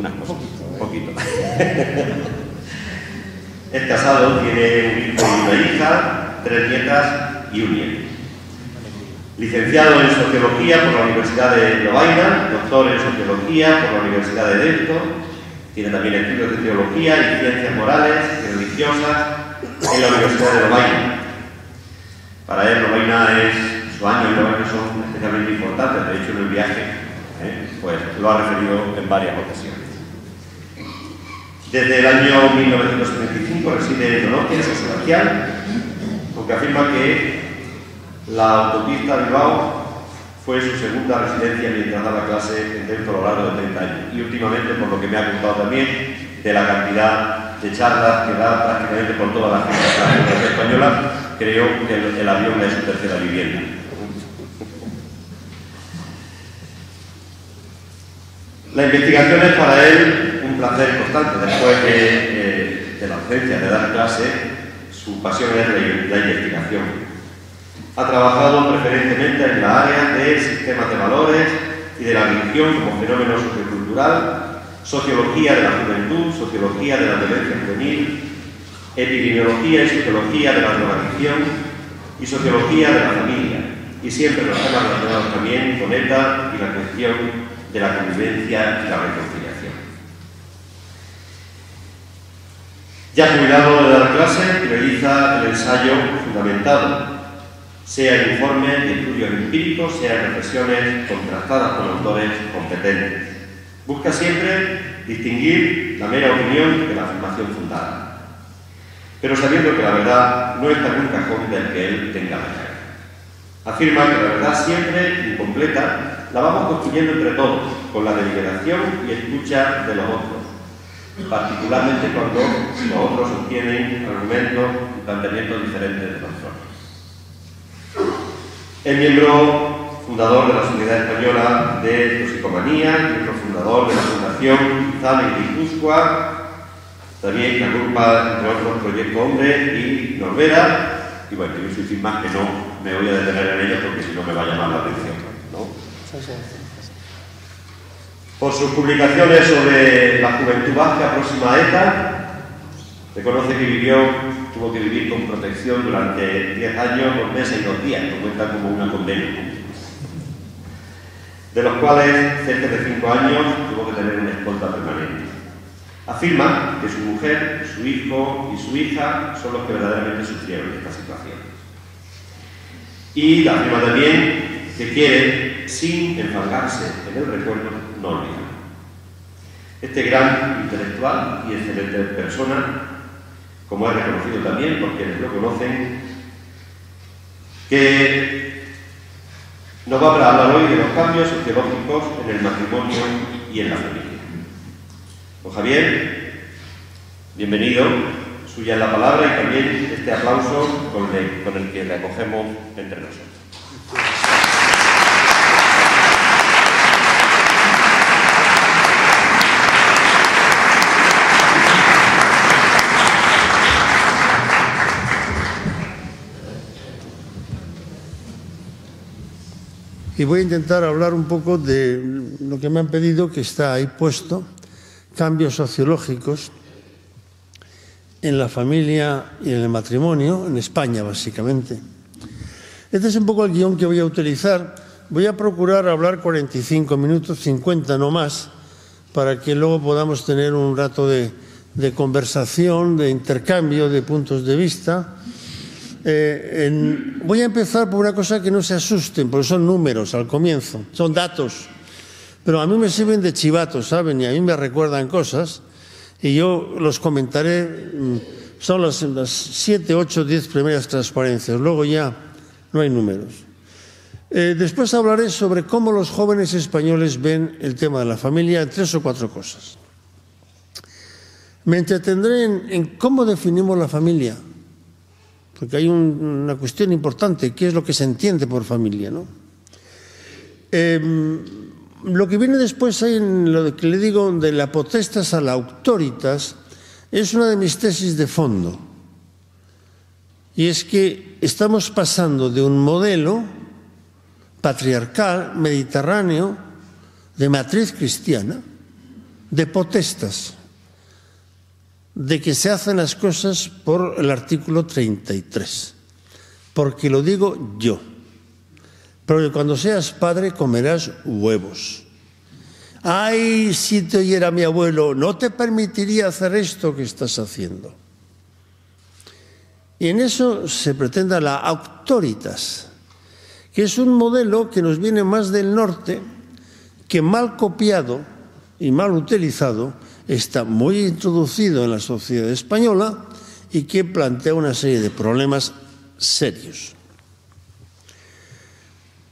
algunas cosas. Un poquito. Es casado, tiene un hijo y una hija, 3 nietas y un nieto. Licenciado en Sociología por la Universidad de Lovaina, doctor en Sociología por la Universidad de Deusto, tiene también estudios de Teología y Ciencias Morales y Religiosas en la Universidad de Lovaina. Para él, Lovaina es, su año y Lovaina son especialmente importantes, de hecho en el viaje, pues lo ha referido en varias ocasiones. Desde el año 1975 reside en Donostia, en San Sebastián, aunque afirma que la autopista Bilbao fue su segunda residencia mientras daba clase en Deusto a lo largo de 30 años. Y últimamente, por lo que me ha contado también, de la cantidad de charlas que da prácticamente por todas las ciudades españolas, creo que el avión es su tercera vivienda. La investigación es para él un placer constante. Después de la ausencia de dar clase, su pasión es la investigación. Ha trabajado preferentemente en la área de sistemas de valores y de la religión como fenómeno sociocultural, sociología de la juventud, sociología de la violencia juvenil, epidemiología y sociología de la drogadicción y sociología de la familia, y siempre los temas relacionados también con ETA y la cuestión de la convivencia y la reconciliación. Ya jubilado de dar clase, realiza el ensayo fundamentado, sea en informes y estudios empíricos, sea en reflexiones contrastadas con autores competentes. Busca siempre distinguir la mera opinión de la afirmación fundada, pero sabiendo que la verdad no está en un cajón del que él tenga la llave. Afirma que la verdad siempre incompleta la vamos construyendo entre todos, con la deliberación y escucha de los otros, particularmente cuando los otros obtienen argumentos y planteamientos diferentes de nosotros. Es miembro fundador de la Sociedad Española de Toxicomanía, miembro fundador de la Fundación Izale y Guipúzcoa, también que agrupa, entre otros, Proyecto Hombre y Norbera. Y bueno, yo soy sin más que no me voy a detener en ellos porque si no me va a llamar la atención, ¿no? Por sus publicaciones sobre la juventud vasca próxima a ETA, reconoce que tuvo que vivir con protección durante 10 años, 2 meses y 2 días, que cuenta como una condena, de los cuales cerca de 5 años tuvo que tener una escolta permanente. Afirma que su mujer, su hijo y su hija son los que verdaderamente sufrieron esta situación. Y afirma también que quiere, sin enfangarse en el recuerdo, no olvidar. Este gran intelectual y excelente persona, como es reconocido también por quienes lo conocen, que nos va a hablar hoy de los cambios sociológicos en el matrimonio y en la familia. Don Javier, bienvenido, suya es la palabra y también este aplauso con el que le acogemos entre nosotros. Y voy a intentar hablar un poco de lo que me han pedido, que está ahí puesto, cambios sociológicos en la familia y en el matrimonio, en España básicamente. Este es un poco el guión que voy a utilizar. Voy a procurar hablar 45 minutos, 50 no más, para que luego podamos tener un rato de conversación, de intercambio de puntos de vista. Voy a empezar por una cosa que no se asusten, porque son números al comienzo, son datos, pero a mí me sirven de chivatos, ¿saben? Y a mí me recuerdan cosas y yo los comentaré. Son las 7, 8, 10 primeras transparencias, luego ya no hay números. Después hablaré sobre cómo los jóvenes españoles ven el tema de la familia en 3 o 4 cosas. Me entretendré en cómo definimos la familia, porque hay una cuestión importante, ¿qué es lo que se entiende por familia, ¿no? Lo que viene después ahí en lo que le digo de la potestas a la autoritas es una de mis tesis de fondo. Y es que estamos pasando de un modelo patriarcal, mediterráneo, de matriz cristiana, de potestas, de que se hacen las cosas por el artículo 33, porque lo digo yo. Pero cuando seas padre comerás huevos. Ay, si te oyera mi abuelo, no te permitiría hacer esto que estás haciendo. Y en eso se pretende la auctoritas, que es un modelo que nos viene más del norte, que mal copiado y mal utilizado está muy introducido en la sociedad española y que plantea una serie de problemas serios.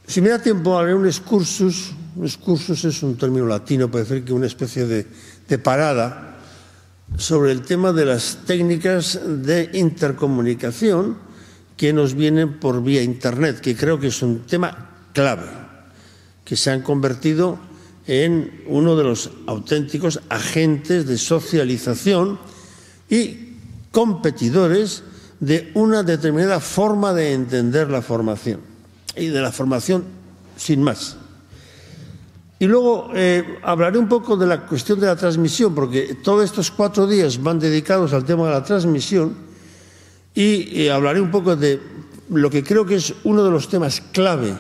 Si me da tiempo, haré un excursus. Un excursus es un término latino para decir que una especie de parada sobre el tema de las técnicas de intercomunicación que nos vienen por vía Internet, que creo que es un tema clave, que se han convertido en uno de los auténticos agentes de socialización y competidores de una determinada forma de entender la formación y de la formación sin más. Y luego hablaré un poco de la cuestión de la transmisión, porque todos estos 4 días van dedicados al tema de la transmisión y hablaré un poco de lo que creo que es uno de los temas clave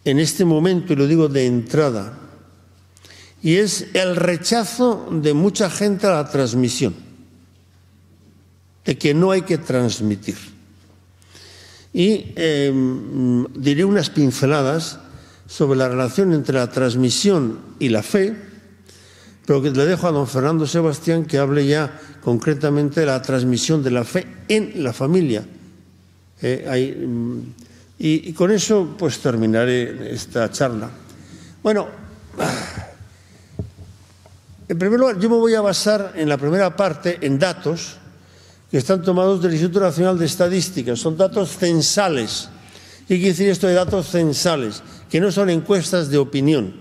en este momento, y lo digo de entrada, y es el rechazo de mucha gente a la transmisión, de que no hay que transmitir. Y diré unas pinceladas sobre la relación entre la transmisión y la fe, pero que le dejo a don Fernando Sebastián que hable ya concretamente de la transmisión de la fe en la familia. Y con eso pues terminaré esta charla. Bueno, en primer lugar yo me voy a basar en la primera parte en datos que están tomados del Instituto Nacional de Estadística. Son datos censales. ¿Qué quiere decir esto de datos censales? Que no son encuestas de opinión.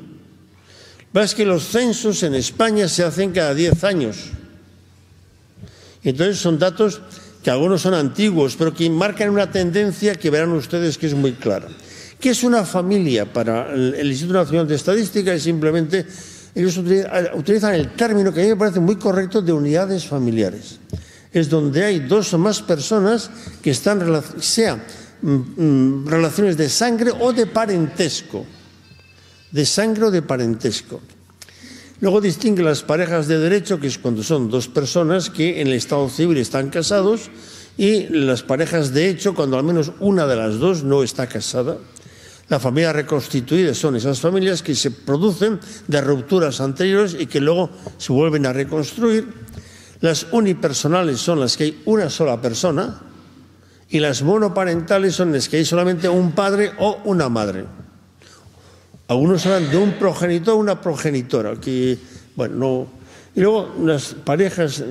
Es que los censos en España se hacen cada 10 años. Entonces son datos que algunos son antiguos, pero que marcan una tendencia que verán ustedes que es muy clara. ¿Qué es una familia para el Instituto Nacional de Estadística? Es simplemente, ellos utilizan el término que a mí me parece muy correcto de unidades familiares. Es donde hay 2 o más personas que están, sean relaciones de sangre o de parentesco. De sangre o de parentesco. Luego distingue las parejas de derecho, que es cuando son 2 personas que en el estado civil están casados, y las parejas de hecho, cuando al menos una de las 2 no está casada. La familia reconstituida son esas familias que se producen de rupturas anteriores y que luego se vuelven a reconstruir. Las unipersonales son las que hay una sola persona, y las monoparentales son las que hay solamente un padre o una madre. Algunos hablan de un progenitor o una progenitora, que, bueno, no. Y luego las parejas,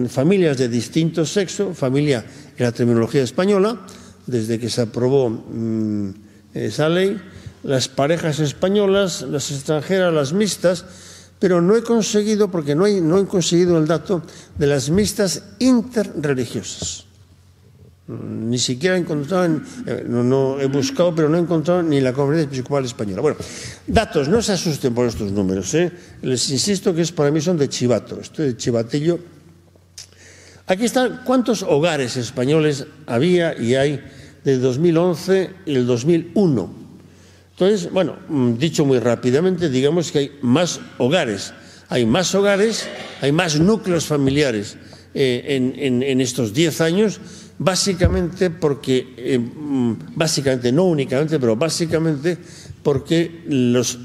familias de distinto sexo, familia en la terminología española, desde que se aprobó esa ley, las parejas españolas, las extranjeras, las mixtas, pero no he conseguido, porque no he conseguido el dato de las mixtas interreligiosas. Ni siquiera he encontrado, no he buscado, pero no he encontrado ni la Conferencia Episcopal Española. Bueno, datos, no se asusten por estos números, Les insisto que para mí son de chivato, estoy de chivatillo. Aquí están cuántos hogares españoles había y hay de 2011 y el 2001. Entonces, bueno, dicho muy rápidamente, digamos que hay más hogares, hay más núcleos familiares en estos 10 años, básicamente porque, no únicamente, pero básicamente porque los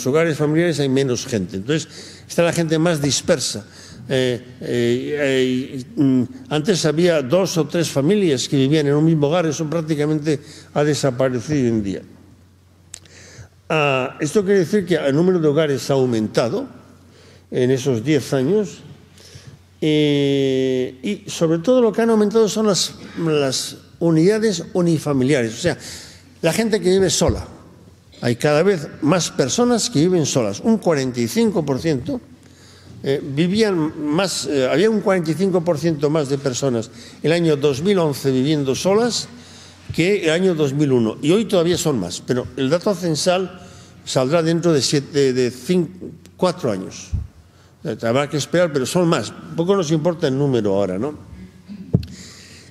hogares familiares hay menos gente. Entonces, está la gente más dispersa. Antes había 2 o 3 familias que vivían en un mismo hogar, eso prácticamente ha desaparecido hoy en día. Esto quiere decir que el número de hogares ha aumentado en esos 10 años. Y sobre todo lo que han aumentado son las unidades unifamiliares, o sea, la gente que vive sola. Hay cada vez más personas que viven solas, un 45%. Había un 45% más de personas el año 2011 viviendo solas que el año 2001, y hoy todavía son más, pero el dato censal saldrá dentro de 4 años. Habrá que esperar, pero son más. Poco nos importa el número ahora, ¿no?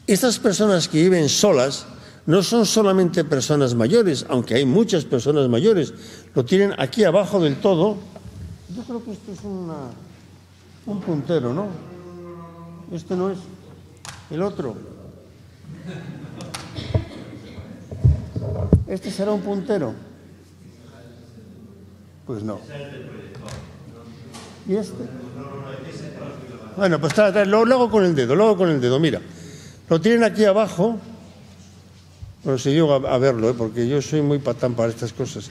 Estas personas que viven solas no son solamente personas mayores, aunque hay muchas personas mayores. Lo tienen aquí abajo del todo. Yo creo que esto es un puntero, ¿no? Este no es. El otro. ¿Este será un puntero? Pues no. ¿Y este? Bueno, pues lo hago con el dedo, mira. Lo tienen aquí abajo. Bueno, si llego a verlo, porque yo soy muy patán para estas cosas.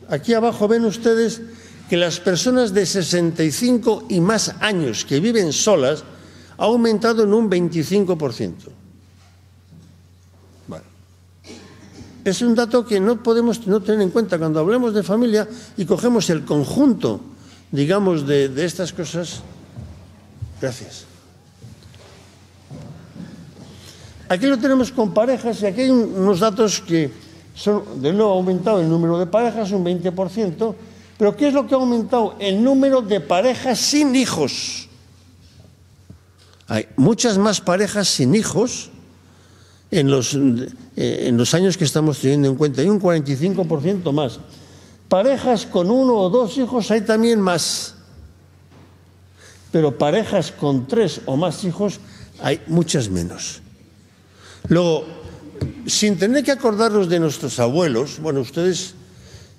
Aquí abajo ven ustedes que las personas de 65 y más años que viven solas ha aumentado en un 25%. Bueno, es un dato que no podemos no tener en cuenta cuando hablemos de familia y cogemos el conjunto, digamos, de estas cosas. Gracias. Aquí lo tenemos con parejas y aquí hay unos datos que son, de nuevo, ha aumentado el número de parejas un 20%, pero ¿qué es lo que ha aumentado? El número de parejas sin hijos. Hay muchas más parejas sin hijos en los años que estamos teniendo en cuenta. Hay un 45% más. Parejas con 1 o 2 hijos hay también más. Pero parejas con 3 o más hijos hay muchas menos. Luego, sin tener que acordarnos de nuestros abuelos, bueno, ustedes,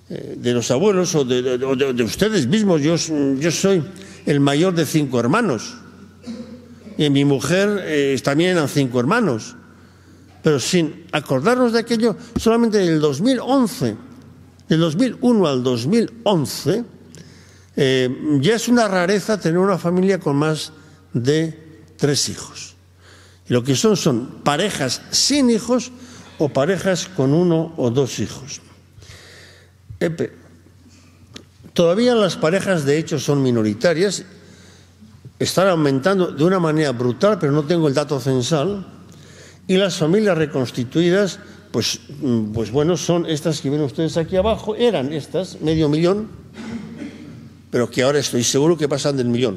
de los abuelos o de ustedes mismos, yo soy el mayor de 5 hermanos. Y mi mujer también eran 5 hermanos. Pero sin acordarnos de aquello, solamente del 2011, del 2001 al 2011, ya es una rareza tener una familia con más de 3 hijos. Y lo que son parejas sin hijos o parejas con 1 o 2 hijos. Todavía las parejas, de hecho, son minoritarias. Están aumentando de una manera brutal, pero no tengo el dato censal. Y las familias reconstituidas, pues bueno, son estas que ven ustedes aquí abajo. Eran estas, 500.000, pero que ahora estoy seguro que pasan del 1.000.000.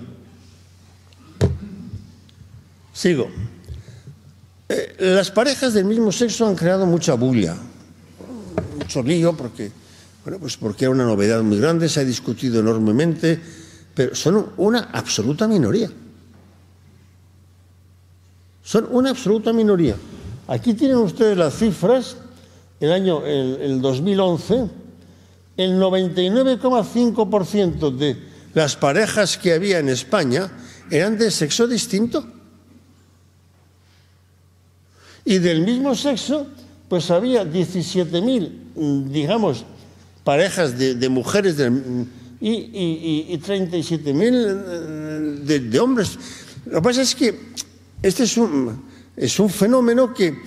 Sigo. Las parejas del mismo sexo han creado mucha bulla, mucho lío, porque era una novedad muy grande, se ha discutido enormemente, pero son una absoluta minoría. Son una absoluta minoría. Aquí tienen ustedes las cifras, el 2011, el 99,5% de las parejas que había en España eran de sexo distinto. Y del mismo sexo, pues había 17.000, digamos, parejas de mujeres y 37.000 de hombres. Lo que pasa es que este es un fenómeno que,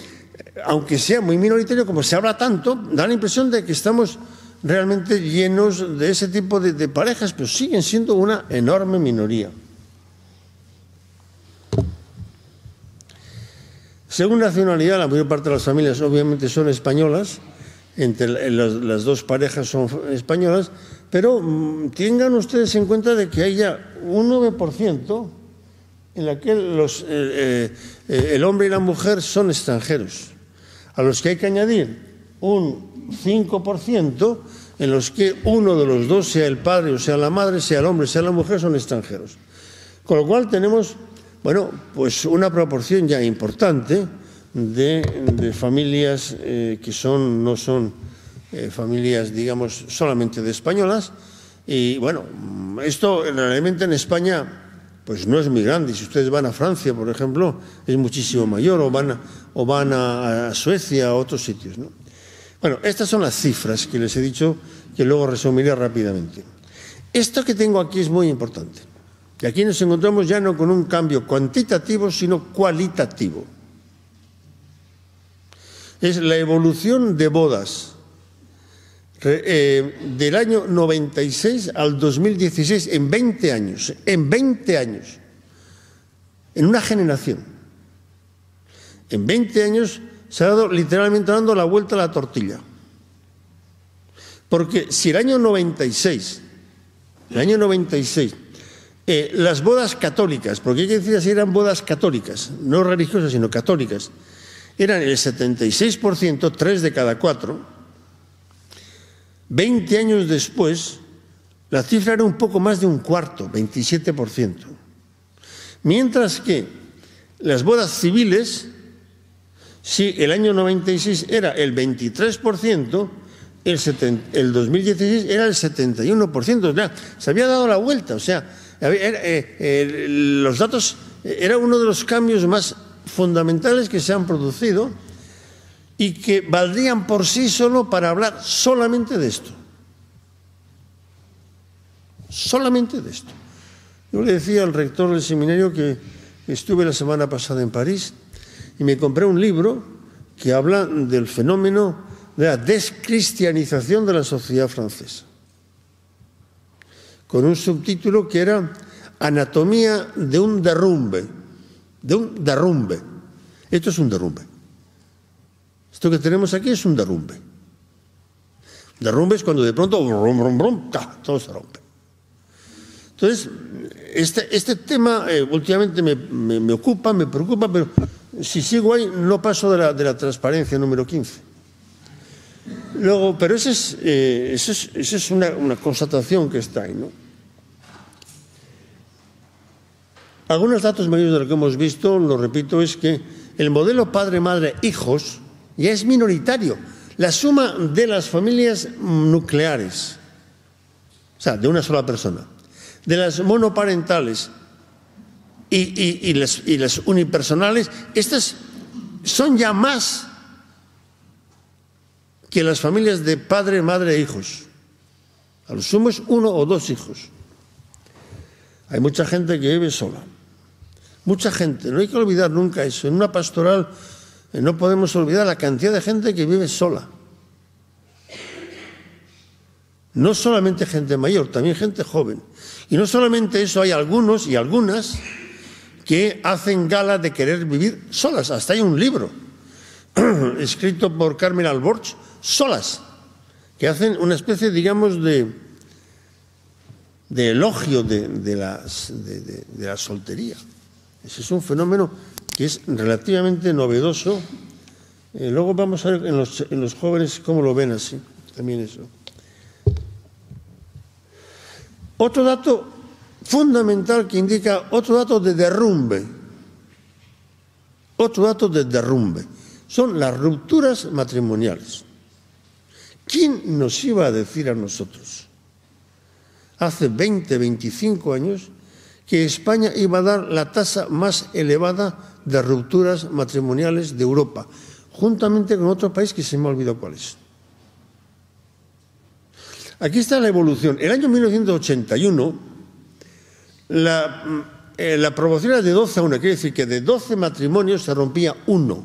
aunque sea muy minoritario, como se habla tanto, da la impresión de que estamos realmente llenos de ese tipo de parejas, pero siguen siendo una enorme minoría. Según nacionalidad, la mayor parte de las familias obviamente son españolas, entre las 2 parejas son españolas, pero tengan ustedes en cuenta de que hay ya un 9% en la que el hombre y la mujer son extranjeros, a los que hay que añadir un 5% en los que uno de los dos, sea el padre o sea la madre, sea el hombre, sea la mujer, son extranjeros. Con lo cual tenemos, bueno, pues una proporción ya importante de familias que no son familias, digamos, solamente de españolas. Y bueno, esto realmente en España pues no es muy grande. Si ustedes van a Francia, por ejemplo, es muchísimo mayor, o van a Suecia, a otros sitios, ¿no? Bueno, estas son las cifras que les he dicho, que luego resumiré rápidamente. Esto que tengo aquí es muy importante. Y aquí nos encontramos ya no con un cambio cuantitativo, sino cualitativo. Es la evolución de bodas del año 96 al 2016, en 20 años, en una generación. En 20 años se ha dado literalmente dando la vuelta a la tortilla. Porque si el año 96 Las bodas católicas, porque hay que decir así, eran bodas católicas, no religiosas, sino católicas, eran el 76%, 3 de cada 4. 20 años después, la cifra era un poco más de un cuarto, 27%. Mientras que las bodas civiles, sí, el año 96 era el 23%, el 2016 era el 71%. O sea, se había dado la vuelta. O sea, los datos, era uno de los cambios más fundamentales que se han producido y que valdrían por sí solo para hablar solamente de esto. Solamente de esto. Yo le decía al rector del seminario que estuve la semana pasada en París y me compré un libro que habla del fenómeno de la descristianización de la sociedad francesa, con un subtítulo que era Anatomía de un derrumbe. De un derrumbe. Esto es un derrumbe. Esto que tenemos aquí es un derrumbe. Derrumbe es cuando de pronto brum, brum, brum, todo se rompe. Entonces, este tema últimamente me ocupa, me preocupa, pero si sigo ahí no paso de la transparencia número 15. Luego, pero esa es una constatación que está ahí, ¿no? Algunos datos mayores de lo que hemos visto, lo repito, es que el modelo padre-madre-hijos ya es minoritario. La suma de las familias nucleares, o sea, de una sola persona, de las monoparentales y las unipersonales, estas son ya más que las familias de padre, madre e hijos. A lo sumo es 1 o 2 hijos. Hay mucha gente que vive sola. Mucha gente, no hay que olvidar nunca eso. En una pastoral no podemos olvidar la cantidad de gente que vive sola. No solamente gente mayor, también gente joven. Y no solamente eso, hay algunos y algunas que hacen gala de querer vivir solas. Hasta hay un libro escrito por Carmen Alborch, Solas, que hacen una especie, digamos, de elogio de la soltería. Ese es un fenómeno que es relativamente novedoso. Luego vamos a ver en los jóvenes cómo lo ven así, también eso. Otro dato fundamental que indica, otro dato de derrumbe, son las rupturas matrimoniales. ¿Quién nos iba a decir a nosotros hace 20, 25 años que España iba a dar la tasa más elevada de rupturas matrimoniales de Europa, juntamente con otro país que se me ha olvidado cuál es? Aquí está la evolución. El año 1981, la proporción era de 12 a 1, quiere decir que de 12 matrimonios se rompía 1.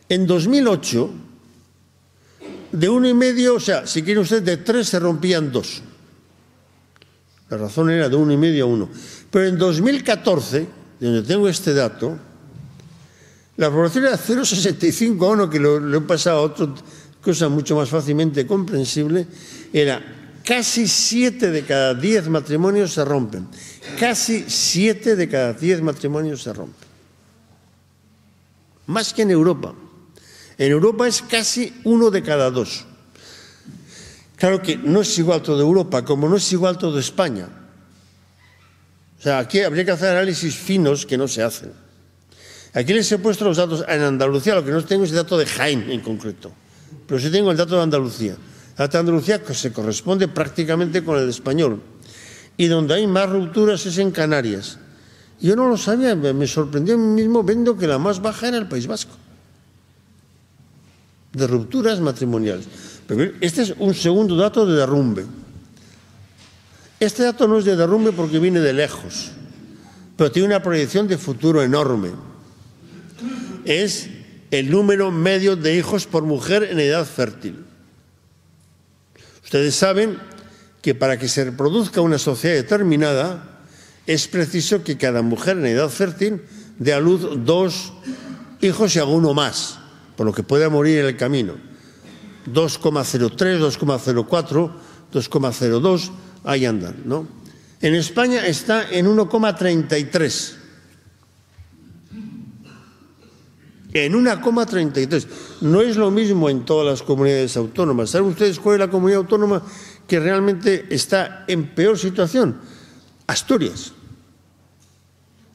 En 2008, de 1,5, o sea, si quiere usted, de 3 se rompían 2. La razón era de 1,5 a 1. Pero en 2014, de donde tengo este dato, la proporción era 0,65 a 1, que lo he pasado a otra cosa mucho más fácilmente comprensible, era casi 7 de cada 10 matrimonios se rompen. Casi 7 de cada 10 matrimonios se rompen. Más que en Europa. En Europa es casi 1 de cada 2. Claro que no es igual toda Europa, como no es igual toda España. O sea, aquí habría que hacer análisis finos que no se hacen. Aquí les he puesto los datos en Andalucía, lo que no tengo es el dato de Jaén en concreto. Pero sí tengo el dato de Andalucía. El dato de Andalucía se corresponde prácticamente con el español. Y donde hay más rupturas es en Canarias. Yo no lo sabía, me sorprendió a mí mismo viendo que la más baja era el País Vasco, de rupturas matrimoniales. Pero este es un segundo dato de derrumbe. Este dato no es de derrumbe porque viene de lejos, pero tiene una proyección de futuro enorme. Es el número medio de hijos por mujer en edad fértil. Ustedes saben que para que se reproduzca una sociedad determinada es preciso que cada mujer en edad fértil dé a luz 2 hijos y alguno más, por lo que pueda morir en el camino. 2,03, 2,04, 2,02, ahí andan, ¿no? En España está en 1,33. En 1,33. No es lo mismo en todas las comunidades autónomas. ¿Saben ustedes cuál es la comunidad autónoma que realmente está en peor situación? Asturias.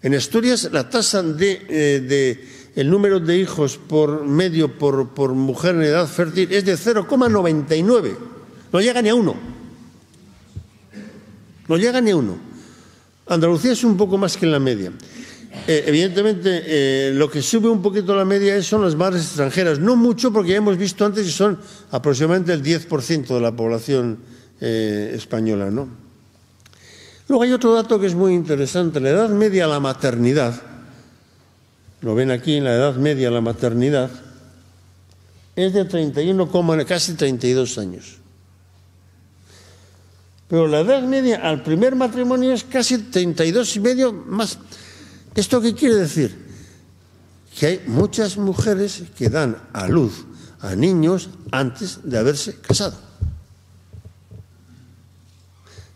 En Asturias la tasa el número de hijos por mujer en edad fértil es de 0,99. No llega ni a 1. No llega ni a 1. Andalucía es un poco más que en la media. Evidentemente, lo que sube un poquito la media son las madres extranjeras. No mucho, porque ya hemos visto antes que son aproximadamente el 10% de la población española, ¿no? Luego hay otro dato que es muy interesante. La edad media a la maternidad, lo ven aquí, en la edad media a la maternidad, es de 31, casi 32 años. Pero la edad media al primer matrimonio es casi 32 y medio más. ¿Esto qué quiere decir? Que hay muchas mujeres que dan a luz a niños antes de haberse casado.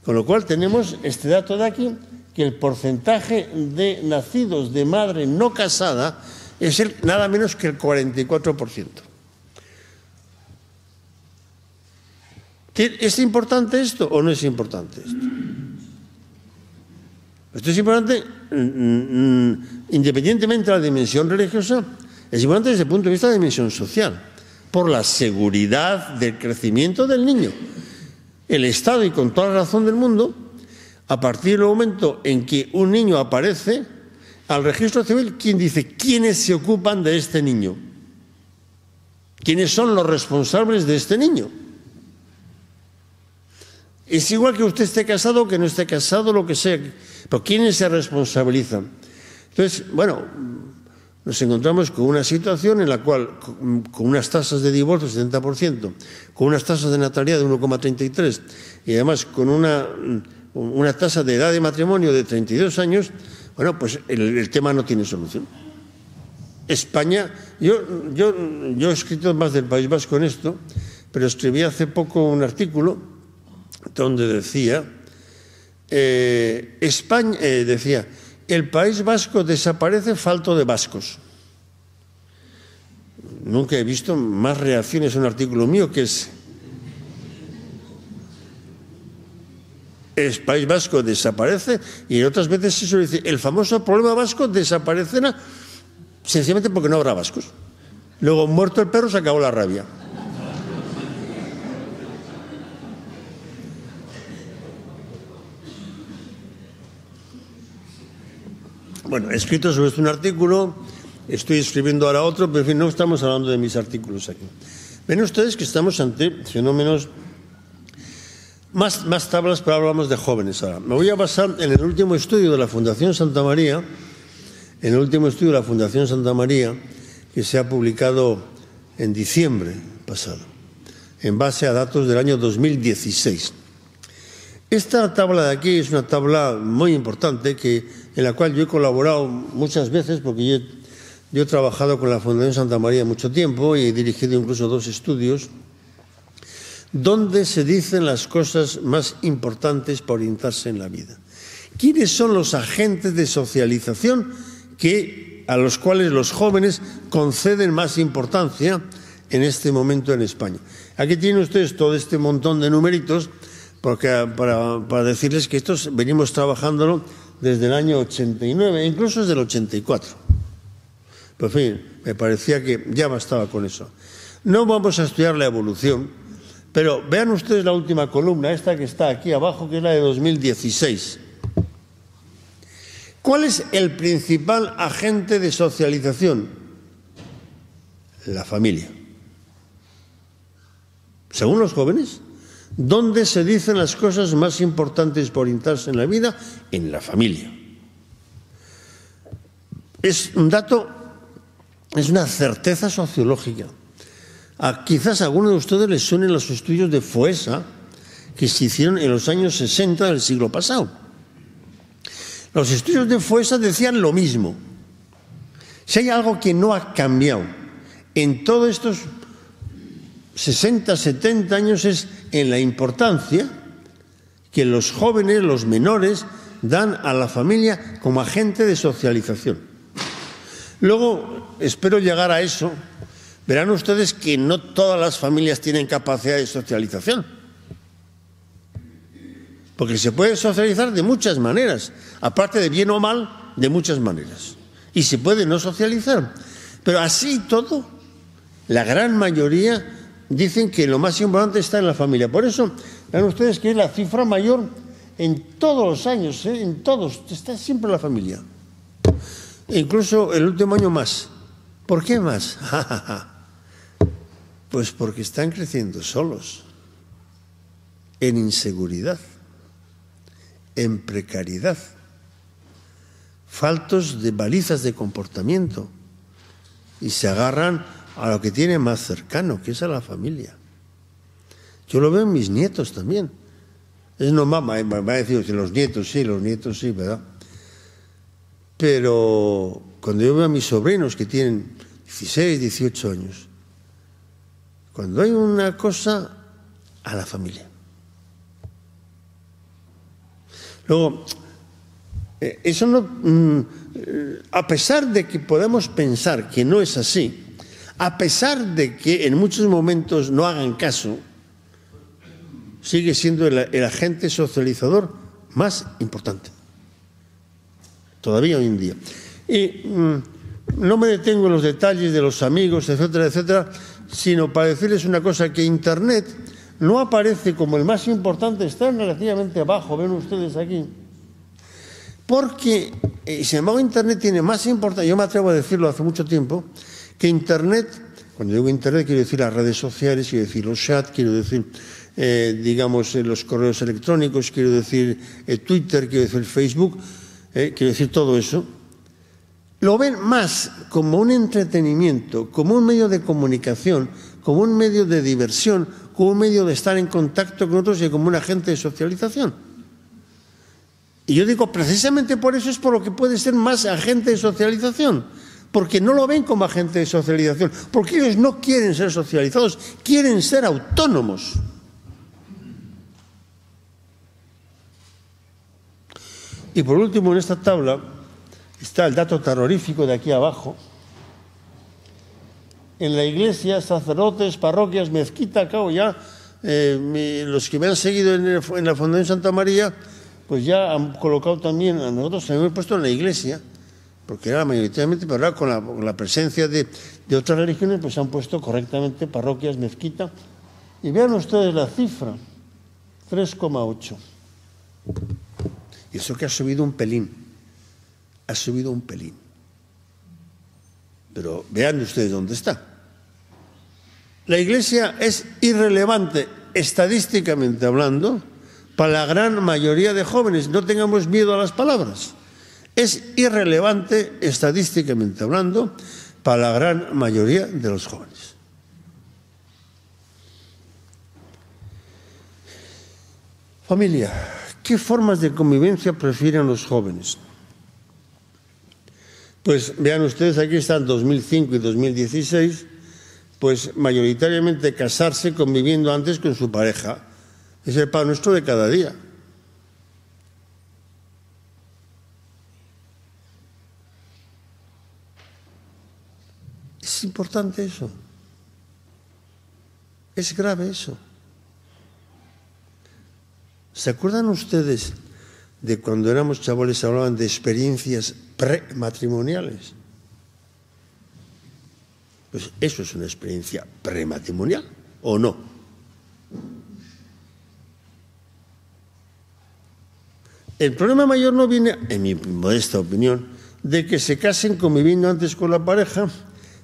Con lo cual tenemos este dato de aquí, que el porcentaje de nacidos de madre no casada es nada menos que el 44%. ¿Es importante esto o no es importante esto? Esto es importante independientemente de la dimensión religiosa, es importante desde el punto de vista de la dimensión social, por la seguridad del crecimiento del niño. El Estado, y con toda la razón del mundo, a partir del momento en que un niño aparece al registro civil, ¿quién dice quiénes se ocupan de este niño? ¿Quiénes son los responsables de este niño? Es igual que usted esté casado o que no esté casado, lo que sea. Pero ¿quiénes se responsabilizan? Entonces, bueno, nos encontramos con una situación en la cual, con unas tasas de divorcio del 70%, con unas tasas de natalidad de 1,33 y además con una tasa de edad de matrimonio de 32 años, bueno, pues el tema no tiene solución. España, yo he escrito más del País Vasco en esto, pero escribí hace poco un artículo donde decía, España, decía, el País Vasco desaparece falto de vascos. Nunca he visto más reacciones a un artículo mío que es, el País Vasco desaparece, y otras veces se suele decir, el famoso problema vasco desaparecerá sencillamente porque no habrá vascos. Luego, muerto el perro, se acabó la rabia. Bueno, he escrito sobre esto un artículo, estoy escribiendo ahora otro, pero en fin, no estamos hablando de mis artículos aquí. Ven ustedes que estamos ante fenómenos, más tablas, pero hablamos de jóvenes ahora. Me voy a basar en el último estudio de la Fundación Santa María, que se ha publicado en diciembre pasado, en base a datos del año 2016. Esta tabla de aquí es una tabla muy importante en la cual yo he colaborado muchas veces, porque yo he trabajado con la Fundación Santa María mucho tiempo y he dirigido incluso 2 estudios, donde se dicen las cosas más importantes para orientarse en la vida. ¿Quiénes son los agentes de socialización a los cuales los jóvenes conceden más importancia en este momento en España? Aquí tienen ustedes todo este montón de numeritos, porque para decirles que estos venimos trabajándolo desde el año 89, incluso desde el 84. Pero en fin, me parecía que ya bastaba con eso. No vamos a estudiar la evolución, pero vean ustedes la última columna, esta que está aquí abajo, que es la de 2016. ¿Cuál es el principal agente de socialización? La familia. Según los jóvenes, ¿dónde se dicen las cosas más importantes para orientarse en la vida? En la familia. Es un dato, es una certeza sociológica. Quizás a algunos de ustedes les suenen los estudios de FOESA que se hicieron en los años 60 del siglo pasado. Los estudios de FOESA decían lo mismo. Si hay algo que no ha cambiado en todos estos 60, 70 años es en la importancia que los jóvenes, los menores, dan a la familia como agente de socialización. Luego, espero llegar a eso, verán ustedes que no todas las familias tienen capacidad de socialización. Porque se puede socializar de muchas maneras, aparte de bien o mal, de muchas maneras. Y se puede no socializar. Pero así todo, la gran mayoría dicen que lo más importante está en la familia. Por eso, vean ustedes que es la cifra mayor en todos los años, en todos, está siempre la familia. E incluso el último año más. ¿Por qué más? Pues porque están creciendo solos, en inseguridad, en precariedad, faltos de balizas de comportamiento, y se agarran a lo que tiene más cercano, que es a la familia. Yo lo veo en mis nietos también. Es normal, va a decir que los nietos sí, ¿verdad? Pero cuando yo veo a mis sobrinos que tienen 16, 18 años, cuando hay una cosa, a la familia. Luego, eso no, a pesar de que podemos pensar que no es así, a pesar de que en muchos momentos no hagan caso, sigue siendo el agente socializador más importante, todavía hoy en día. Y no me detengo en los detalles de los amigos, etcétera, etcétera, sino para decirles una cosa, que Internet no aparece como el más importante, está relativamente abajo, ven ustedes aquí, porque, sin embargo, Internet tiene más importancia, yo me atrevo a decirlo hace mucho tiempo, que Internet, cuando digo Internet quiero decir las redes sociales, quiero decir los chats, quiero decir, digamos, los correos electrónicos, quiero decir Twitter, quiero decir Facebook, quiero decir todo eso, lo ven más como un entretenimiento, como un medio de comunicación, como un medio de diversión, como un medio de estar en contacto con otros y como un agente de socialización. Y yo digo, precisamente por eso es por lo que puede ser más agente de socialización, porque no lo ven como agente de socialización, porque ellos no quieren ser socializados, quieren ser autónomos. Y por último, en esta tabla está el dato terrorífico de aquí abajo. En la iglesia, sacerdotes, parroquias, mezquita, cabo ya, los que me han seguido en la Fundación Santa María, pues ya han colocado también, a nosotros también hemos puesto en la iglesia, porque era mayoritariamente, pero ahora con la presencia de otras religiones, pues han puesto correctamente parroquias, mezquita. Y vean ustedes la cifra, 3,8. Y eso que ha subido un pelín. Ha subido un pelín. Pero vean ustedes dónde está. La iglesia es irrelevante, estadísticamente hablando, para la gran mayoría de jóvenes. No tengamos miedo a las palabras. Es irrelevante, estadísticamente hablando, para la gran mayoría de los jóvenes. Familia, ¿qué formas de convivencia prefieren los jóvenes? Pues vean ustedes, aquí están 2005 y 2016, pues mayoritariamente casarse conviviendo antes con su pareja. Es el pan nuestro de cada día. Es importante eso. Es grave eso. ¿Se acuerdan ustedes de cuando éramos chavales hablaban de experiencias prematrimoniales? Pues eso es una experiencia prematrimonial, ¿o no? El problema mayor no viene, en mi modesta opinión, de que se casen conviviendo antes con la pareja,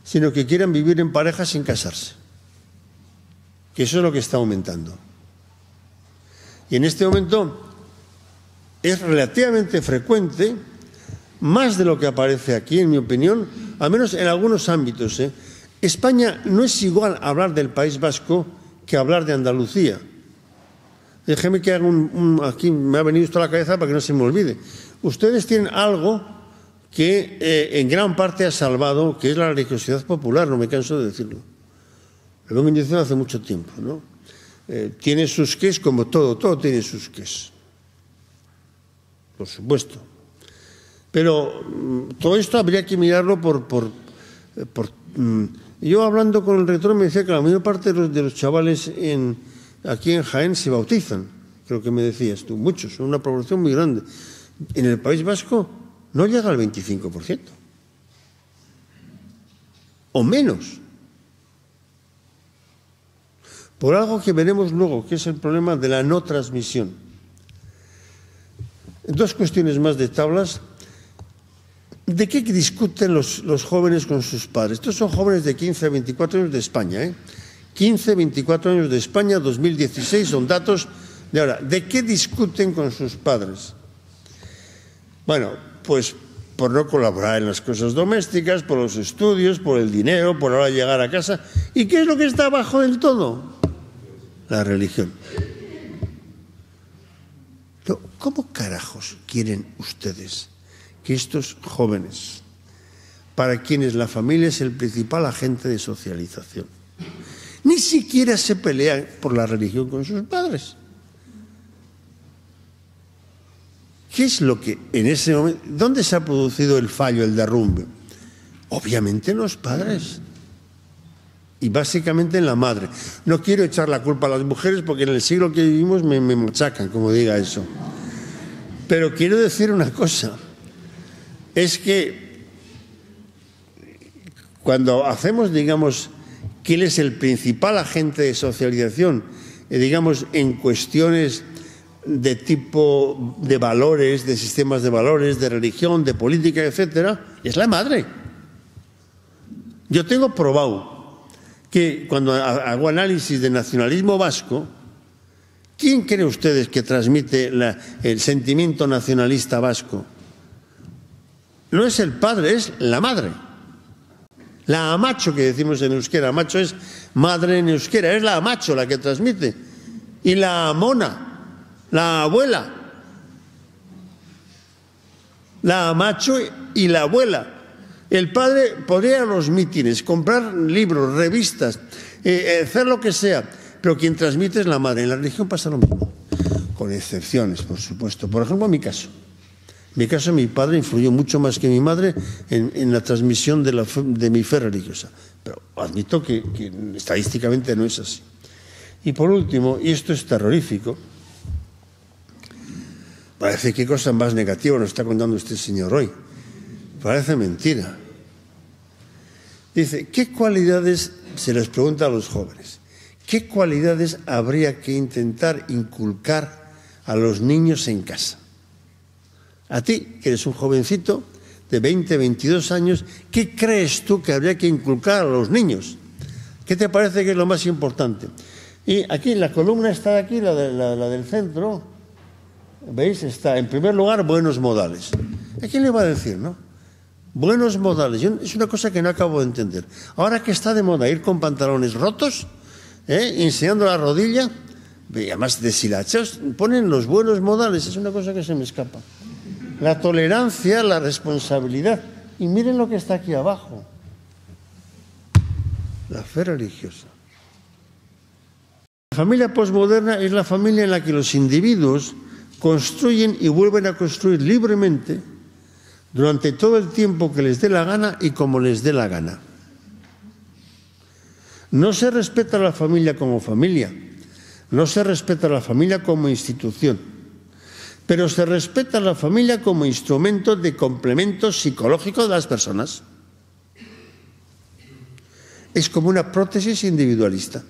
sino que quieran vivir en pareja sin casarse. Que eso es lo que está aumentando. Y en este momento es relativamente frecuente, más de lo que aparece aquí, en mi opinión, al menos en algunos ámbitos. España no es igual hablar del País Vasco que hablar de Andalucía. Déjeme que haga aquí me ha venido esto a la cabeza para que no se me olvide. Ustedes tienen algo que en gran parte ha salvado, que es la religiosidad popular, no me canso de decirlo. Lo vengo diciendo hace mucho tiempo, ¿no? Tiene sus qués, como todo tiene sus qués. por supuesto. Pero todo esto habría que mirarlo yo hablando con el rector me decía que la mayor parte de los chavales aquí en Jaén se bautizan, creo que me decías tú, muchos, son una población muy grande. En el País Vasco no llega al 25%, o menos. Por algo que veremos luego, que es el problema de la no transmisión. Dos cuestiones más de tablas. ¿De qué discuten los jóvenes con sus padres? Estos son jóvenes de 15 a 24 años de España, ¿eh? 15, 24 años de España, 2016, son datos de ahora. ¿De qué discuten con sus padres? Bueno, pues por no colaborar en las cosas domésticas, por los estudios, por el dinero, por ahora llegar a casa. ¿Y qué es lo que está abajo del todo? La religión. ¿Cómo carajos quieren ustedes que estos jóvenes, para quienes la familia es el principal agente de socialización, ni siquiera se pelean por la religión con sus padres? ¿Qué es lo que en ese momento, dónde se ha producido el fallo, el derrumbe? Obviamente en los padres y básicamente en la madre. No quiero echar la culpa a las mujeres porque en el siglo que vivimos me machacan, como diga eso. Pero quiero decir una cosa, es que cuando hacemos, digamos, quién es el principal agente de socialización, digamos, en cuestiones de tipo de valores, de sistemas de valores, de religión, de política, etcétera, es la madre. Yo tengo probado que cuando hago análisis de nacionalismo vasco, ¿quién cree ustedes que transmite el sentimiento nacionalista vasco? No es el padre, es la madre. La amacho que decimos en euskera, amacho es madre en euskera, es la amacho la que transmite. Y la amona, la abuela, la amacho y la abuela. El padre podría ir a los mítines, comprar libros, revistas, hacer lo que sea, pero quien transmite es la madre. En la religión pasa lo mismo, con excepciones, por supuesto. Por ejemplo, en mi caso. En mi caso, mi padre influyó mucho más que mi madre en la transmisión de mi fe religiosa. Pero admito que estadísticamente no es así. Y por último, y esto es terrorífico, parece que cosa más negativa nos está contando este señor hoy. Parece mentira. Dice, ¿qué cualidades, se les pregunta a los jóvenes, qué cualidades habría que intentar inculcar a los niños en casa? A ti, que eres un jovencito de 20, 22 años, ¿qué crees tú que habría que inculcar a los niños? ¿Qué te parece que es lo más importante? Y aquí, la columna está aquí, la del centro, ¿veis? Está, en primer lugar, buenos modales. ¿A quién le va a decir, no? Buenos modales. Es una cosa que no acabo de entender. Ahora que está de moda ir con pantalones rotos, enseñando la rodilla, y además deshilachos, ponen los buenos modales. Es una cosa que se me escapa. La tolerancia, la responsabilidad. Y miren lo que está aquí abajo. La fe religiosa. La familia posmoderna es la familia en la que los individuos construyen y vuelven a construir libremente durante todo el tiempo que les dé la gana y como les dé la gana. No se respeta a la familia como familia, no se respeta a la familia como institución, pero se respeta a la familia como instrumento de complemento psicológico de las personas. Es como una prótesis individualista.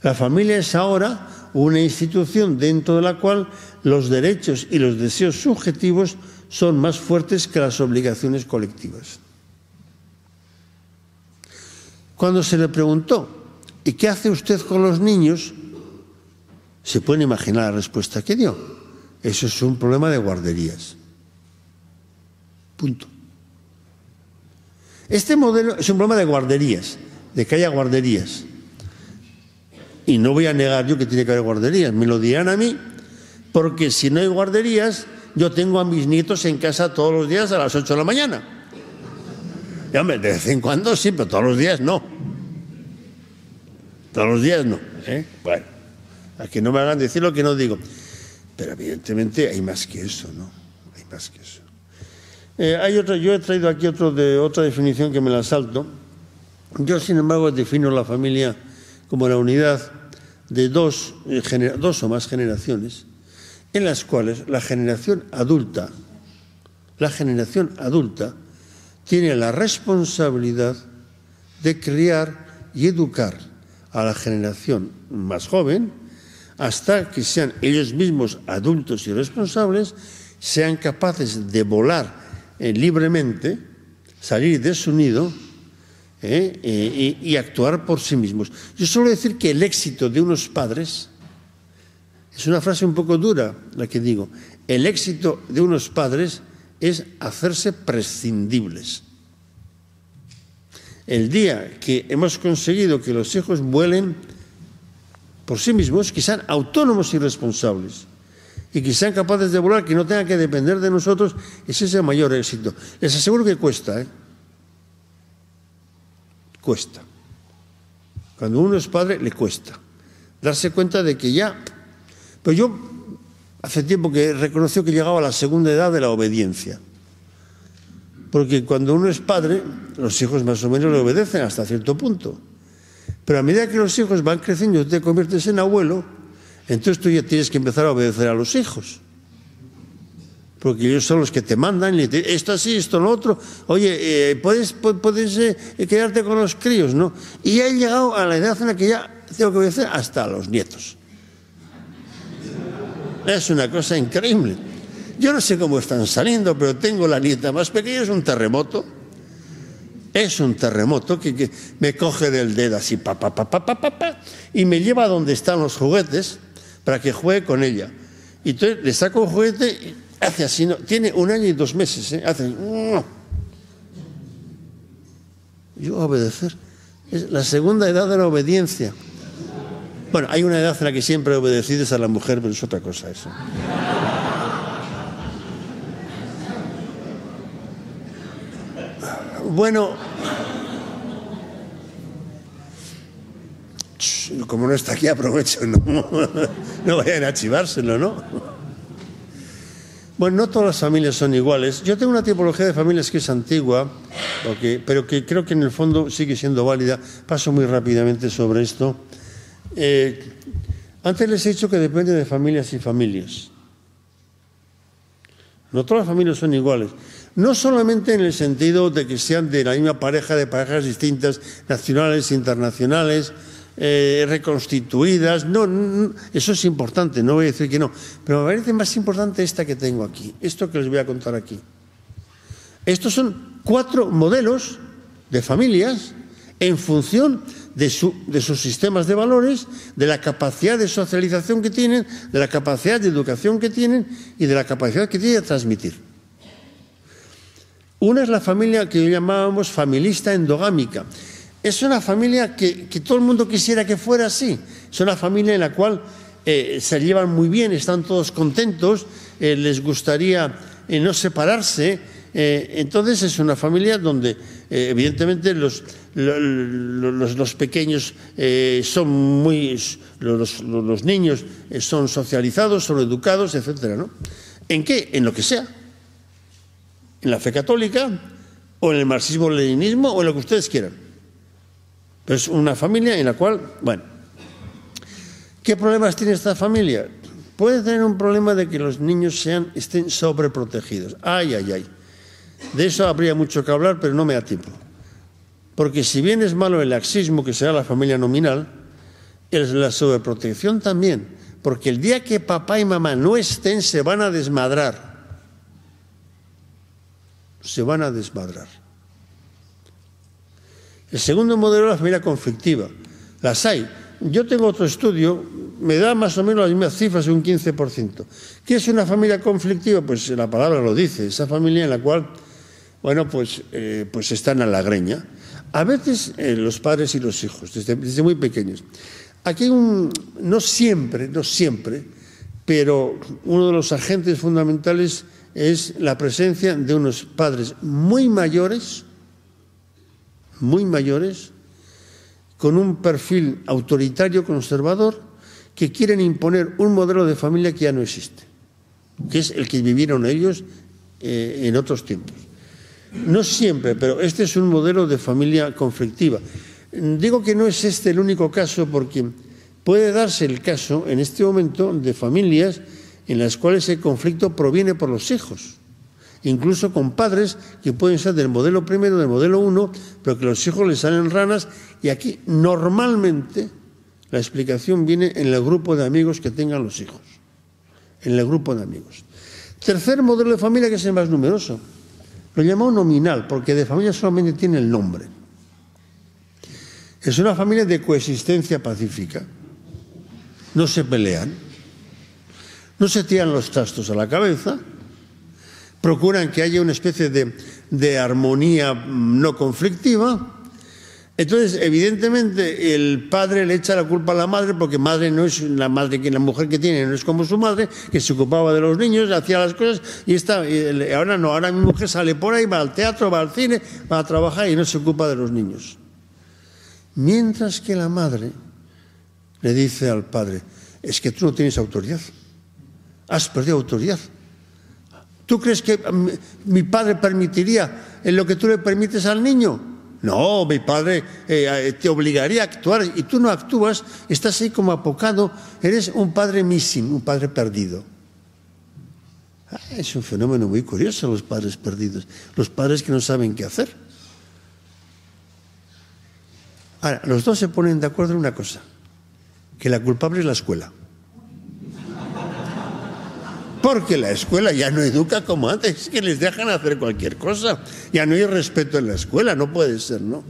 La familia es ahora una institución dentro de la cual los derechos y los deseos subjetivos son más fuertes que las obligaciones colectivas. Cuando se le preguntó, ¿y qué hace usted con los niños?, se pueden imaginar la respuesta que dio. Eso es un problema de guarderías. Punto. Este modelo es un problema de guarderías, de que haya guarderías. Y no voy a negar yo que tiene que haber guarderías, me lo dirán a mí, porque si no hay guarderías, yo tengo a mis nietos en casa todos los días a las 8 de la mañana. Y hombre, de vez en cuando sí, pero todos los días no. Todos los días no. Bueno, a que no me hagan decir lo que no digo. Pero evidentemente hay más que eso, ¿no? Hay más que eso. Yo he traído aquí otra definición que me la salto. Yo, sin embargo, defino la familia como la unidad de dos o más generaciones, en las cuales la generación adulta tiene la responsabilidad de criar y educar a la generación más joven hasta que sean ellos mismos adultos y responsables, sean capaces de volar libremente, salir de su nido y actuar por sí mismos. Yo suelo decir que el éxito de unos padres, es una frase un poco dura la que digo, el éxito de unos padres es hacerse prescindibles. El día que hemos conseguido que los hijos vuelen por sí mismos, que sean autónomos y responsables, y que sean capaces de volar, que no tengan que depender de nosotros, ese es el mayor éxito. Les aseguro que cuesta, Cuesta. Cuando uno es padre, le cuesta darse cuenta de que ya... Pero yo hace tiempo que reconoció que llegaba a la segunda edad de la obediencia. Porque cuando uno es padre, los hijos más o menos le obedecen hasta cierto punto. Pero a medida que los hijos van creciendo y tú te conviertes en abuelo, entonces tú ya tienes que empezar a obedecer a los hijos. Porque ellos son los que te mandan, y te dicen, esto así, esto lo otro. Oye, puedes quedarte con los críos, ¿no? Y ya he llegado a la edad en la que ya tengo que obedecer hasta a los nietos. Es una cosa increíble. Yo no sé cómo están saliendo, pero tengo la nieta más pequeña, es un terremoto. Es un terremoto que me coge del dedo así, y me lleva a donde están los juguetes para que juegue con ella. Y entonces le saco un juguete y hace así, ¿no? Tiene 1 año y 2 meses, hace... Yo obedecer. Es la segunda edad de la obediencia. Bueno, hay una edad en la que siempre he obedecido, es a la mujer, pero es otra cosa eso. Bueno, como no está aquí, aprovecho, no vayan a chivárselo, ¿no? Bueno, no todas las familias son iguales. Yo tengo una tipología de familias que es antigua, pero que creo que en el fondo sigue siendo válida. Paso muy rápidamente sobre esto. Antes les he dicho que depende de familias y familias. No todas las familias son iguales. No solamente en el sentido de que sean de la misma pareja, de parejas distintas, nacionales, internacionales, reconstituidas. No, eso es importante, no voy a decir que no. Pero me parece más importante esta que tengo aquí, esto que les voy a contar aquí. Estos son 4 modelos de familias en función de sus sistemas de valores, de la capacidad de socialización que tienen, de la capacidad de educación que tienen y de la capacidad que tienen de transmitir. Una es la familia que llamábamos familista endogámica. Es una familia que todo el mundo quisiera que fuera así. Es una familia en la cual se llevan muy bien, están todos contentos, les gustaría no separarse. Entonces es una familia donde evidentemente los pequeños son muy... Los niños son socializados, son educados, etcétera, ¿no? ¿En qué? En lo que sea. En la fe católica, o en el marxismo-leninismo, o en lo que ustedes quieran. Pero es una familia en la cual, bueno, ¿qué problemas tiene esta familia? Puede tener un problema de que los niños estén sobreprotegidos. Ay, ay, ay. De eso habría mucho que hablar, pero no me da tiempo. Porque si bien es malo el laxismo, que será la familia nominal, la sobreprotección también. Porque el día que papá y mamá no estén, se van a desmadrar. Se van a desmadrar. El segundo modelo es la familia conflictiva. Las hay. Yo tengo otro estudio, me da más o menos las mismas cifras, un 15%. ¿Qué es una familia conflictiva? Pues la palabra lo dice, esa familia en la cual, bueno, pues están a la greña. A veces los padres y los hijos, desde muy pequeños. Aquí no siempre, pero uno de los agentes fundamentales es la presencia de unos padres muy mayores, con un perfil autoritario, conservador, que quieren imponer un modelo de familia que ya no existe, que es el que vivieron ellos en otros tiempos. No siempre, pero este es un modelo de familia conflictiva. Digo que no es este el único caso porque puede darse el caso en este momento de familias en las cuales el conflicto proviene por los hijos, incluso con padres que pueden ser del modelo primero, del modelo 1, pero que los hijos les salen ranas, y aquí normalmente la explicación viene en el grupo de amigos que tengan los hijos, en el grupo de amigos. Tercer modelo de familia, que es el más numeroso, lo llamamos nominal, porque de familia solamente tiene el nombre. Es una familia de coexistencia pacífica, no se pelean, no se tiran los trastos a la cabeza, procuran que haya una especie de armonía no conflictiva. Entonces, evidentemente, el padre le echa la culpa a la madre, porque madre no es la madre que la mujer que tiene, no es como su madre, que se ocupaba de los niños, hacía las cosas, y ahora no, ahora mi mujer sale por ahí, va al teatro, va al cine, va a trabajar y no se ocupa de los niños. Mientras que la madre le dice al padre, es que tú no tienes autoridad, has perdido autoridad. ¿Tú crees que mi padre permitiría en lo que tú le permites al niño? No, mi padre te obligaría a actuar y tú no actúas, estás ahí como apocado, eres un padre missing, un padre perdido. Es un fenómeno muy curioso los padres perdidos, los padres que no saben qué hacer. Ahora, los dos se ponen de acuerdo en una cosa, que la culpable es la escuela. Porque la escuela ya no educa como antes, es que les dejan hacer cualquier cosa. Ya no hay respeto en la escuela, no puede ser, ¿no?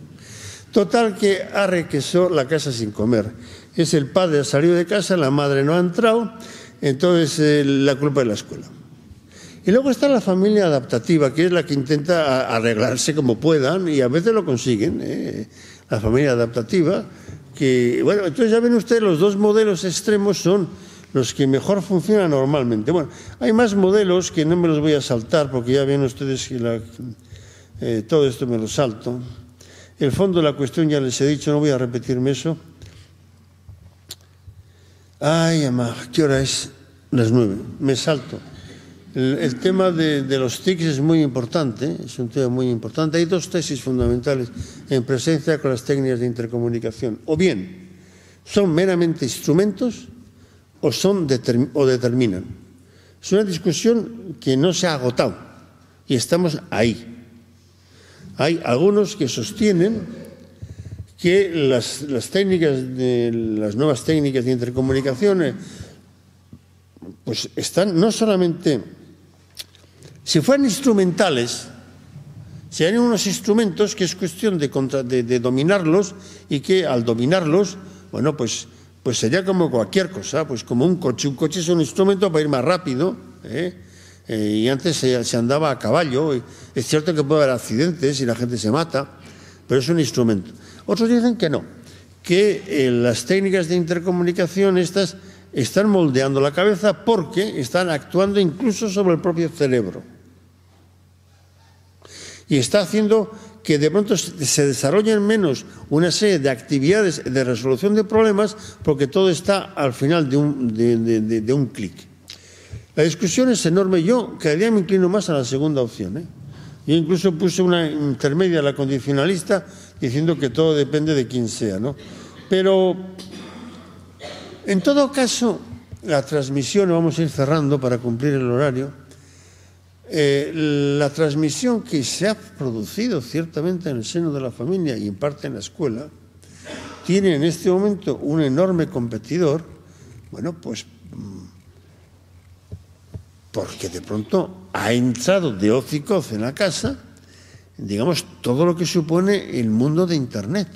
Total que arre que la casa sin comer. Es el padre ha salido de casa, la madre no ha entrado, entonces la culpa es la escuela. Y luego está la familia adaptativa, que es la que intenta arreglarse como puedan y a veces lo consiguen, La familia adaptativa, que, bueno, entonces ya ven ustedes, los dos modelos extremos son los que mejor funcionan normalmente. Bueno, hay más modelos que no me los voy a saltar porque ya ven ustedes que todo esto me lo salto. El fondo de la cuestión ya les he dicho, no voy a repetirme eso. Ay, mamá, ¿qué hora es? Las 9. Me salto. El tema de los TICs es muy importante, es un tema muy importante. Hay dos tesis fundamentales en presencia con las técnicas de intercomunicación. O bien son meramente instrumentos o determinan. Es una discusión que no se ha agotado y estamos ahí. Hay algunos que sostienen que las nuevas técnicas de intercomunicación pues están no solamente, si fueran instrumentales, serían unos instrumentos que es cuestión de dominarlos y que al dominarlos, bueno, pues sería como cualquier cosa, pues como un coche. Un coche es un instrumento para ir más rápido, y antes se andaba a caballo. Es cierto que puede haber accidentes y la gente se mata, pero es un instrumento. Otros dicen que no, que las técnicas de intercomunicación estas están moldeando la cabeza porque están actuando incluso sobre el propio cerebro. Y está haciendo que de pronto se desarrollen menos una serie de actividades de resolución de problemas porque todo está al final de un clic. La discusión es enorme. Yo cada día me inclino más a la segunda opción. Yo incluso puse una intermedia, la condicionalista, diciendo que todo depende de quién sea, ¿no? Pero en todo caso, la transmisión, vamos a ir cerrando para cumplir el horario, la transmisión que se ha producido ciertamente en el seno de la familia y en parte en la escuela, tiene en este momento un enorme competidor, bueno, pues porque de pronto ha entrado de hoz y coz en la casa, digamos, todo lo que supone el mundo de Internet,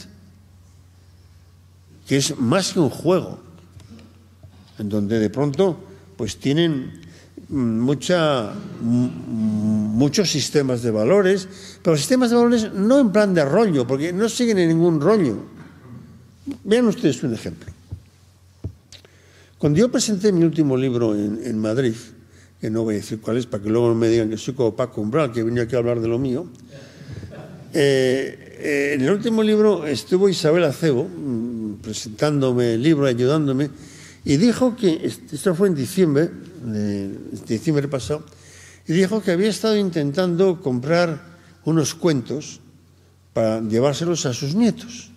que es más que un juego, en donde de pronto pues tienen muchos sistemas de valores, pero sistemas de valores no en plan de rollo, porque no siguen en ningún rollo. Vean ustedes un ejemplo. Cuando yo presenté mi último libro en Madrid, que no voy a decir cuál es para que luego no me digan que soy como Paco Umbral, que venía aquí a hablar de lo mío, en el último libro estuvo Isabel Acebo presentándome el libro, ayudándome, y dijo que, esto fue en diciembre pasado, y dijo que había estado intentando comprar unos cuentos para llevárselos a sus nietos.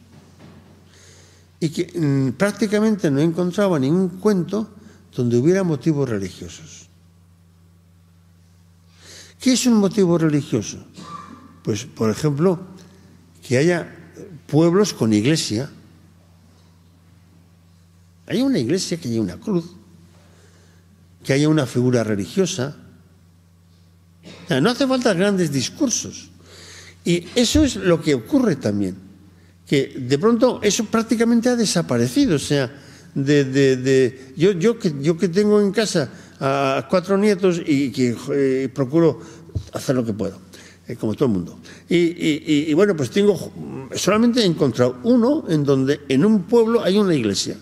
Y que prácticamente no encontraba ningún cuento donde hubiera motivos religiosos. ¿Qué es un motivo religioso? Pues, por ejemplo, que haya pueblos con iglesia. Hay una iglesia, que haya una cruz, que haya una figura religiosa. No hace falta grandes discursos. Y eso es lo que ocurre también, que de pronto eso prácticamente ha desaparecido. O sea, yo que tengo en casa a 4 nietos y que procuro hacer lo que puedo, como todo el mundo. Y bueno, pues solamente he encontrado uno en donde en un pueblo hay una iglesia.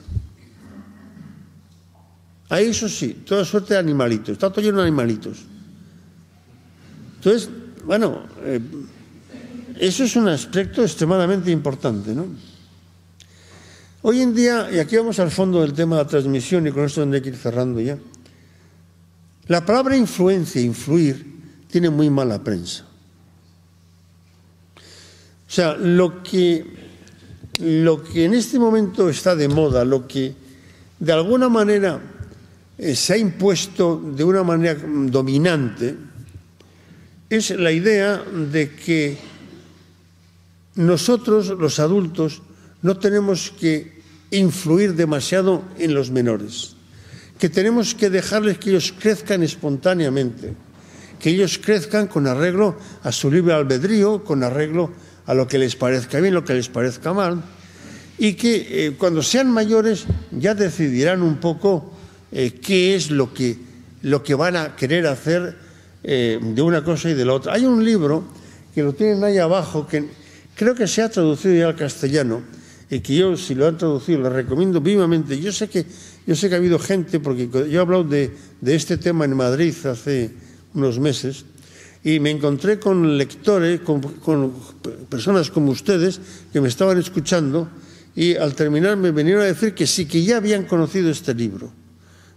Ahí, eso sí, toda suerte de animalitos, está todo lleno de animalitos. Entonces, bueno, eso es un aspecto extremadamente importante, ¿no? Hoy en día, y aquí vamos al fondo del tema de la transmisión, y con esto tendré que ir cerrando ya, la palabra influencia, influir, tiene muy mala prensa. O sea, lo que en este momento está de moda, lo que de alguna manera se ha impuesto de una manera dominante, es la idea de que nosotros, los adultos, no tenemos que influir demasiado en los menores, que tenemos que dejarles que ellos crezcan espontáneamente, que ellos crezcan con arreglo a su libre albedrío, con arreglo a lo que les parezca bien, lo que les parezca mal, y que cuando sean mayores ya decidirán un poco qué es lo que van a querer hacer de una cosa y de la otra. Hay un libro que lo tienen ahí abajo, que creo que se ha traducido ya al castellano, y que yo, si lo han traducido, lo recomiendo vivamente. Yo sé que ha habido gente, porque yo he hablado de este tema en Madrid hace unos meses, y me encontré con lectores, con personas como ustedes, que me estaban escuchando, y al terminar me vinieron a decir que sí, que ya habían conocido este libro,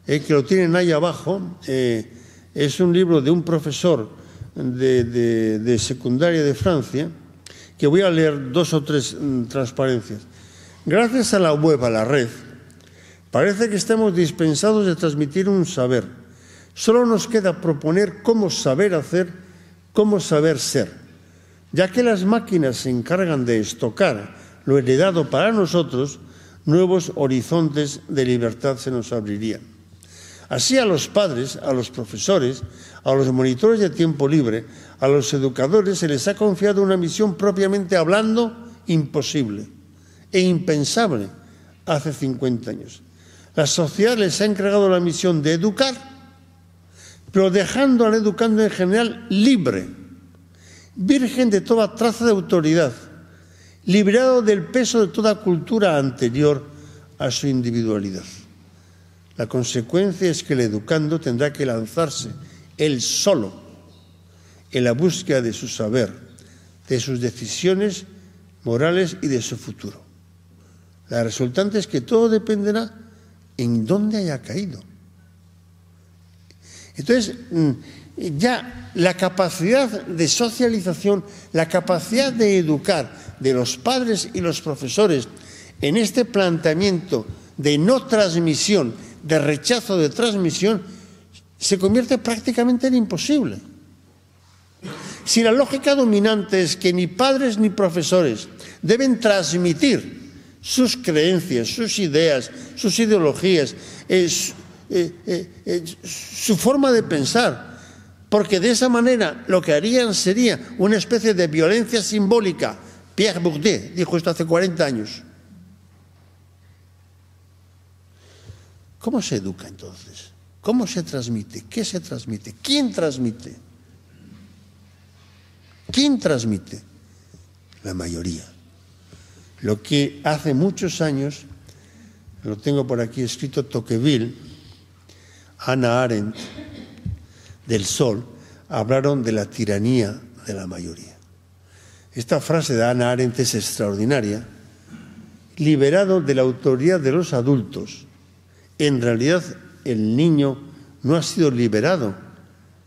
que lo tienen ahí abajo. Es un libro de un profesor de secundaria de Francia, que voy a leer 2 o 3 transparencias. Gracias a la web, a la red, parece que estamos dispensados de transmitir un saber. Solo nos queda proponer cómo saber hacer, cómo saber ser, ya que las máquinas se encargan de estocar lo heredado para nosotros, nuevos horizontes de libertad se nos abrirían. Así a los padres, a los profesores, a los monitores de tiempo libre, a los educadores se les ha confiado una misión propiamente hablando imposible e impensable hace 50 años. La sociedad les ha encargado la misión de educar, pero dejando al educando en general libre, virgen de toda traza de autoridad, liberado del peso de toda cultura anterior a su individualidad. La consecuencia es que el educando tendrá que lanzarse él solo en la búsqueda de su saber, de sus decisiones morales y de su futuro. La resultante es que todo dependerá en dónde haya caído. Entonces, ya la capacidad de socialización, la capacidad de educar de los padres y los profesores en este planteamiento de no transmisión, de rechazo de transmisión, se convierte prácticamente en imposible. Si la lógica dominante es que ni padres ni profesores deben transmitir sus creencias, sus ideas, sus ideologías, su forma de pensar, porque de esa manera lo que harían sería una especie de violencia simbólica. Pierre Bourdieu dijo esto hace 40 años. ¿Cómo se educa entonces? ¿Cómo se transmite? ¿Qué se transmite? ¿Quién transmite? ¿Quién transmite? La mayoría. Lo que hace muchos años, lo tengo por aquí escrito, Tocqueville, Hannah Arendt, del Sol, hablaron de la tiranía de la mayoría. Esta frase de Hannah Arendt es extraordinaria. Liberado de la autoridad de los adultos, en realidad el niño no ha sido liberado,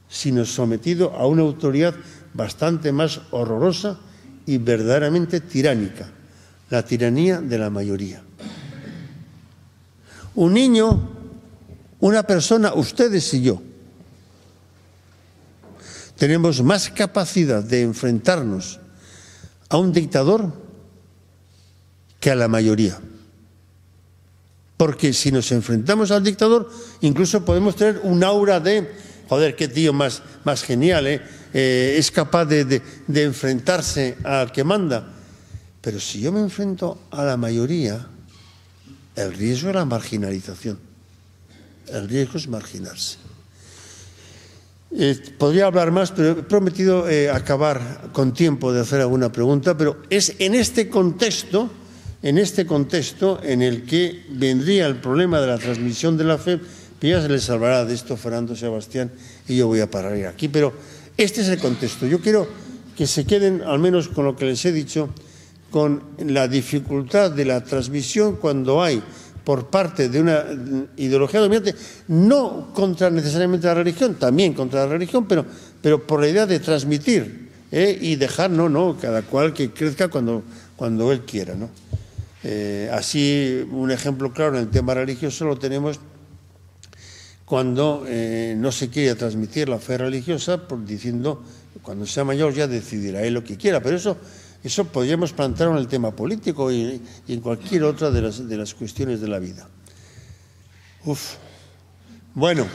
sino sometido a una autoridad bastante más horrorosa y verdaderamente tiránica, la tiranía de la mayoría. Un niño, una persona, ustedes y yo, tenemos más capacidad de enfrentarnos a un dictador que a la mayoría. Porque si nos enfrentamos al dictador, incluso podemos tener un aura de, joder, qué tío más genial, es capaz de enfrentarse al que manda. Pero si yo me enfrento a la mayoría, el riesgo es la marginalización. El riesgo es marginarse. Podría hablar más, pero he prometido acabar con tiempo de hacer alguna pregunta, pero es en este contexto en el que vendría el problema de la transmisión de la fe. Ya se les hablará de esto Fernando Sebastián y yo voy a parar aquí, pero este es el contexto. Yo quiero que se queden, al menos con lo que les he dicho, con la dificultad de la transmisión cuando hay por parte de una ideología dominante, no contra necesariamente la religión, también contra la religión, pero por la idea de transmitir y dejar, cada cual que crezca cuando él quiera, ¿no? Así, un ejemplo claro en el tema religioso lo tenemos cuando no se quiere transmitir la fe religiosa, diciendo, cuando sea mayor ya decidirá él lo que quiera, pero eso podríamos plantearlo en el tema político y en cualquier otra de las cuestiones de la vida. Bueno.